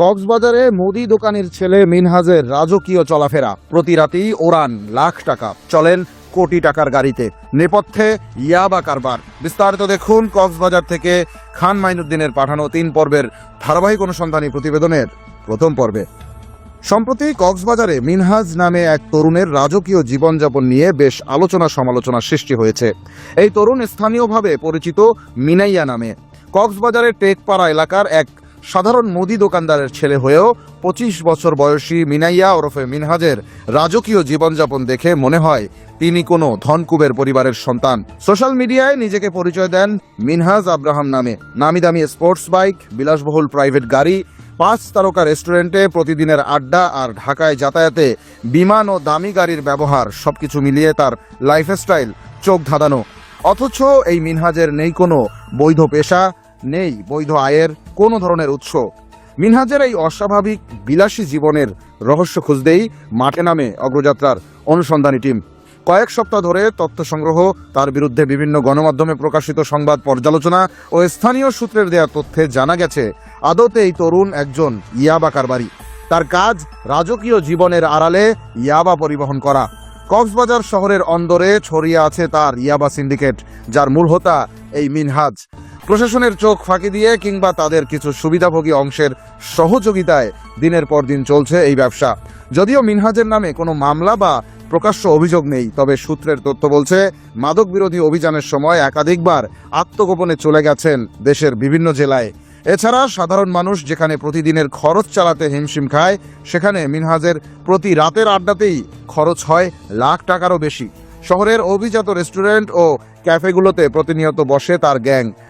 কক্সবাজারে মুদি দোকানের ছেলে মিনহাজের রাজকীয় চলাফেরা, প্রতি রাতেই ওড়ান লাখ টাকা, চলেন কোটি টাকার গাড়িতে, নেপথ্যে ইয়াবা কারবার। বিস্তারিত দেখুন কক্সবাজার থেকে খান মাইনুদ্দিনের পাঠানো 3 পর্বের ধারাবাহিক অনুসন্ধানী প্রতিবেদনের প্রথম পর্বে। সম্প্রতি কক্সবাজারে মিনহাজ নামে এক তরুণের রাজকীয় জীবনযাপন নিয়ে বেশ আলোচনা সমালোচনার সৃষ্টি হয়েছে। এই তরুণ স্থানীয়ভাবে পরিচিত মিনাইয়া নামে। কক্সবাজারের টেকপাড়া এলাকার এক সাধারণ মুদি দোকানদারের ছেলে হয়েও 25 বছর বয়সী মিনাইয়া ওরফে মিনহাজের রাজকীয় জীবনযাপন দেখে মনে হয় তিনি কোনো ধনকুবের পরিবারের সন্তান। সোশ্যাল মিডিয়ায় নিজেকে পরিচয় দেন মিনহাজ আব্রাহাম নামে। নামি দামি স্পোর্টস বাইক, বিলাসবহুল প্রাইভেট গাড়ি, 5 তারকা রেস্টুরেন্টে প্রতিদিনের আড্ডা আর ঢাকায় যাতায়াতে বিমান ও দামি গাড়ির ব্যবহার, সবকিছু মিলিয়ে তার লাইফস্টাইল চোখ ধাঁধানো। অথচ এই মিনহাজের নেই কোনো বৈধ পেশা, নেই বৈধ আয়ের কোনো ধরনের উৎস। মিনহাজের এই অস্বাভাবিক বিলাসী জীবনের রহস্য খুঁজতেই মাঠে নামে অগ্রযাত্রার অনুসন্ধানী টিম। কয়েক সপ্তাহ ধরে তথ্য সংগ্রহ, তার বিরুদ্ধে বিভিন্ন গণমাধ্যমে প্রকাশিত সংবাদ পর্যালোচনা ও স্থানীয় সূত্রের দেয়া তথ্যে জানা গেছে আদতে এই তরুণ একজন ইয়াবা কারবারি। তার কাজ রাজকীয় জীবনের আড়ালে ইয়াবা পরিবহন করা। কক্সবাজার শহরের অন্দরে ছড়িয়ে আছে তার ইয়াবা সিন্ডিকেট, যার মূল হোতা এই মিনহাজ। প্রশাসনের চোখ ফাঁকি দিয়ে কিংবা তাদের কিছু সুবিধাভোগী অংশের সহযোগিতায় দিনের পর দিন চলছে এই ব্যবসা। যদিও মিনহাজের নামে কোনো মামলা বা প্রকাশ্য অভিযোগ নেই, তবে সূত্রের তথ্য বলছে মাদক বিরোধী অভিযানের সময় একাধিকবার আত্মগোপনে চলে গেছেন দেশের বিভিন্ন জেলায়। এছাড়া সাধারণ মানুষ যেখানে প্রতিদিনের খরচ চালাতে হিমশিম খায়, সেখানে মিনহাজের প্রতি রাতের আড্ডাতেই খরচ হয় লাখ টাকারও বেশি। শহরের অভিজাত রেস্টুরেন্ট ও ক্যাফেগুলোতে প্রতিনিয়ত বসে তার গ্যাং।